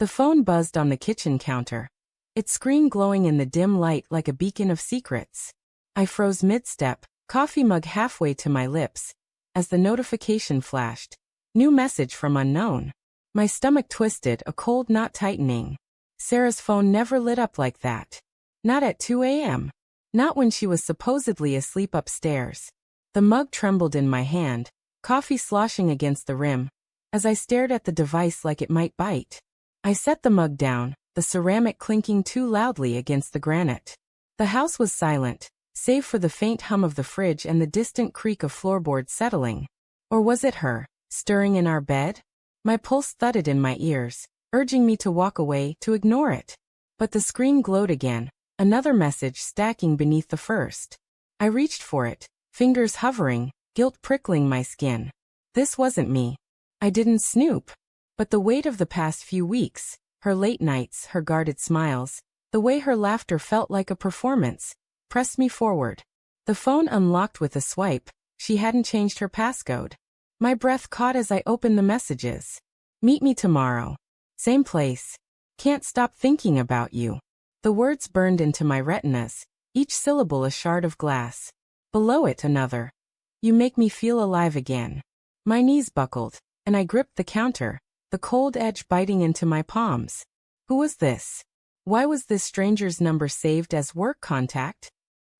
The phone buzzed on the kitchen counter, its screen glowing in the dim light like a beacon of secrets. I froze mid-step, coffee mug halfway to my lips, as the notification flashed. New message from unknown. My stomach twisted, a cold knot tightening. Sarah's phone never lit up like that. Not at 2 a.m. Not when she was supposedly asleep upstairs. The mug trembled in my hand, coffee sloshing against the rim, as I stared at the device like it might bite. I set the mug down, the ceramic clinking too loudly against the granite. The house was silent, save for the faint hum of the fridge and the distant creak of floorboards settling. Or was it her, stirring in our bed? My pulse thudded in my ears, urging me to walk away, to ignore it. But the screen glowed again, another message stacking beneath the first. I reached for it, fingers hovering, guilt prickling my skin. This wasn't me. I didn't snoop. But the weight of the past few weeks, her late nights, her guarded smiles, the way her laughter felt like a performance, pressed me forward. The phone unlocked with a swipe. She hadn't changed her passcode. My breath caught as I opened the messages. Meet me tomorrow. Same place. Can't stop thinking about you. The words burned into my retinas, each syllable a shard of glass. Below it another. You make me feel alive again. My knees buckled, and I gripped the counter, the cold edge biting into my palms. Who was this? Why was this stranger's number saved as work contact?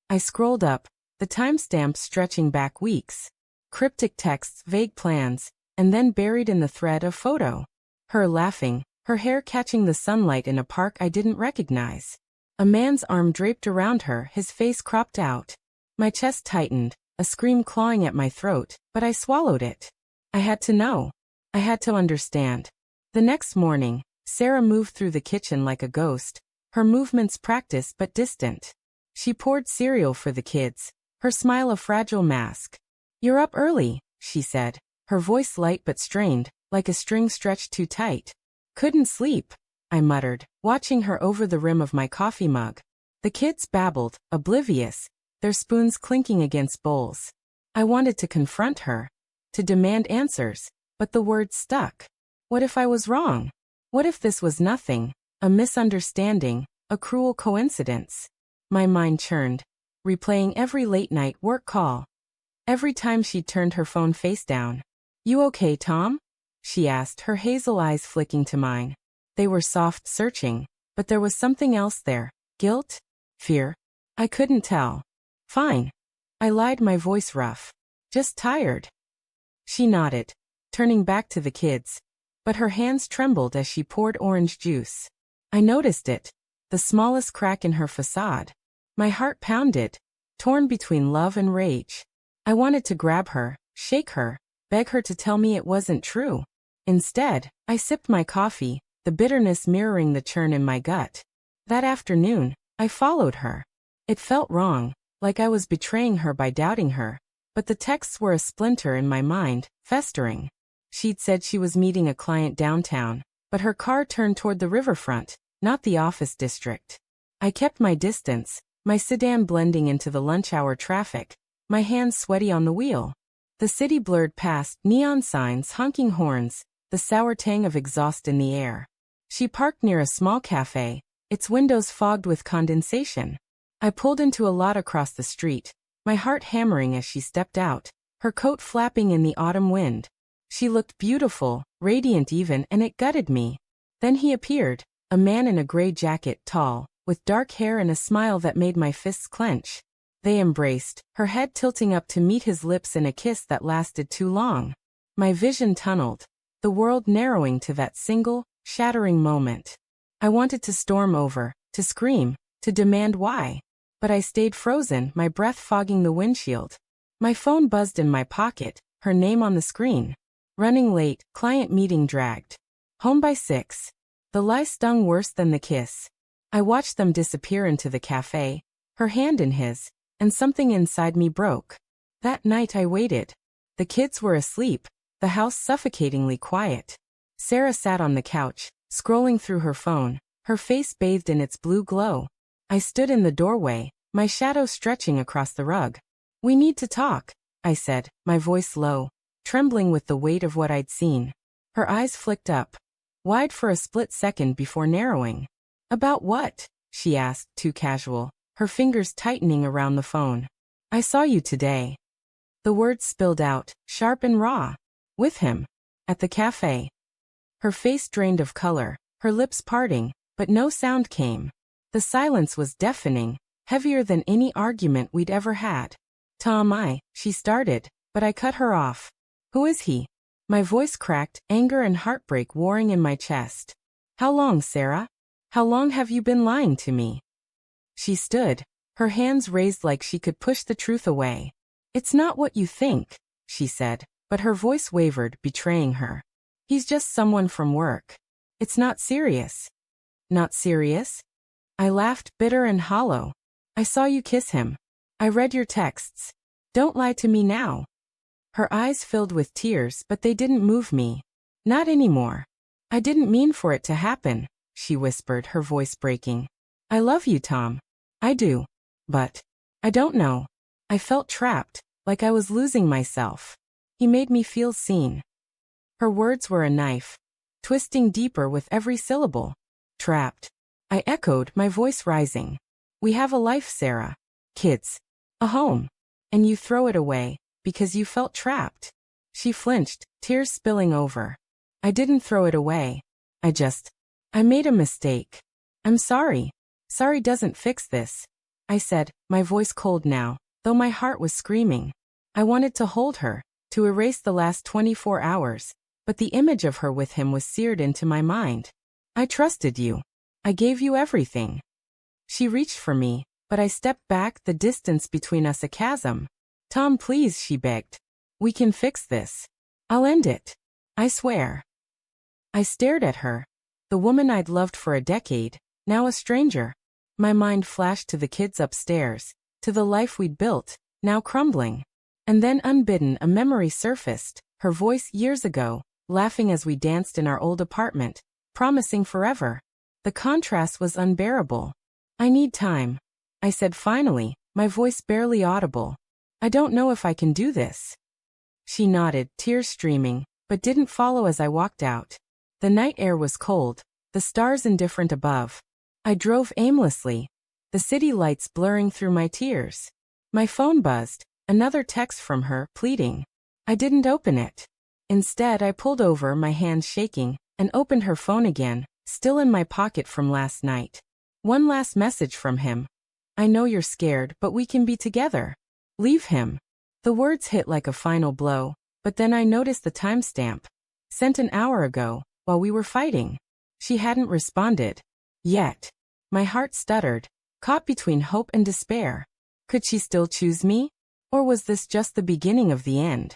I scrolled up, the timestamp stretching back weeks. Cryptic texts, vague plans, and then buried in the thread a photo. Her laughing, her hair catching the sunlight in a park I didn't recognize. A man's arm draped around her, his face cropped out. My chest tightened, a scream clawing at my throat, but I swallowed it. I had to know. I had to understand. The next morning, Sarah moved through the kitchen like a ghost, her movements practiced but distant. She poured cereal for the kids, her smile a fragile mask. You're up early, she said, her voice light but strained, like a string stretched too tight. Couldn't sleep, I muttered, watching her over the rim of my coffee mug. The kids babbled, oblivious, their spoons clinking against bowls. I wanted to confront her, to demand answers, but the words stuck. What if I was wrong? What if this was nothing, a misunderstanding, a cruel coincidence? My mind churned, replaying every late-night work call. Every time she turned her phone face down. You okay, Tom? She asked, her hazel eyes flicking to mine. They were soft, searching, but there was something else there. Guilt? Fear? I couldn't tell. Fine. I lied, my voice rough. Just tired. She nodded, turning back to the kids, but her hands trembled as she poured orange juice. I noticed it, the smallest crack in her facade. My heart pounded, torn between love and rage. I wanted to grab her, shake her, beg her to tell me it wasn't true. Instead, I sipped my coffee, the bitterness mirroring the churn in my gut. That afternoon, I followed her. It felt wrong, like I was betraying her by doubting her, but the texts were a splinter in my mind, festering. She'd said she was meeting a client downtown, but her car turned toward the riverfront, not the office district. I kept my distance, my sedan blending into the lunch hour traffic, my hands sweaty on the wheel. The city blurred past, neon signs, honking horns, the sour tang of exhaust in the air. She parked near a small cafe, its windows fogged with condensation. I pulled into a lot across the street, my heart hammering as she stepped out, her coat flapping in the autumn wind. She looked beautiful, radiant even, and it gutted me. Then he appeared, a man in a gray jacket, tall, with dark hair and a smile that made my fists clench. They embraced, her head tilting up to meet his lips in a kiss that lasted too long. My vision tunneled, the world narrowing to that single, shattering moment. I wanted to storm over, to scream, to demand why. But I stayed frozen, my breath fogging the windshield. My phone buzzed in my pocket, her name on the screen. Running late, client meeting dragged. Home by 6. The lie stung worse than the kiss. I watched them disappear into the cafe, her hand in his, and something inside me broke. That night I waited. The kids were asleep, the house suffocatingly quiet. Sarah sat on the couch, scrolling through her phone, her face bathed in its blue glow. I stood in the doorway, my shadow stretching across the rug. We need to talk, I said, my voice low, trembling with the weight of what I'd seen. Her eyes flicked up. wide for a split second before narrowing. About what? She asked, too casual, her fingers tightening around the phone. I saw you today. The words spilled out, sharp and raw. With him. At the cafe. Her face drained of color, her lips parting, but no sound came. The silence was deafening, heavier than any argument we'd ever had. Tom, she started, but I cut her off. Who is he? My voice cracked, anger and heartbreak warring in my chest. How long, Sarah? How long have you been lying to me? She stood, her hands raised like she could push the truth away. It's not what you think, she said, but her voice wavered, betraying her. He's just someone from work. It's not serious. Not serious? I laughed, bitter and hollow. I saw you kiss him. I read your texts. Don't lie to me now. Her eyes filled with tears, but they didn't move me. Not anymore. I didn't mean for it to happen, she whispered, her voice breaking. I love you, Tom. I do. But I don't know. I felt trapped, like I was losing myself. He made me feel seen. Her words were a knife, twisting deeper with every syllable. Trapped. I echoed, my voice rising. We have a life, Sarah. Kids. A home. And you throw it away, because you felt trapped. She flinched, tears spilling over. I didn't throw it away. I made a mistake. I'm sorry. Sorry doesn't fix this. I said, my voice cold now, though my heart was screaming. I wanted to hold her, to erase the last 24 hours, but the image of her with him was seared into my mind. I trusted you. I gave you everything. She reached for me, but I stepped back, the distance between us a chasm. Tom, please, she begged. We can fix this. I'll end it. I swear. I stared at her. The woman I'd loved for a decade, now a stranger. My mind flashed to the kids upstairs, to the life we'd built, now crumbling. And then unbidden a memory surfaced, her voice years ago, laughing as we danced in our old apartment, promising forever. The contrast was unbearable. I need time, I said finally, my voice barely audible. I don't know if I can do this. She nodded, tears streaming, but didn't follow as I walked out. The night air was cold, the stars indifferent above. I drove aimlessly, the city lights blurring through my tears. My phone buzzed, another text from her, pleading. I didn't open it. Instead, I pulled over, my hands shaking, and opened her phone again, still in my pocket from last night. One last message from him. I know you're scared, but we can be together. Leave him. The words hit like a final blow, but then I noticed the timestamp. Sent an hour ago, while we were fighting. She hadn't responded. Yet. My heart stuttered, caught between hope and despair. Could she still choose me? Or was this just the beginning of the end?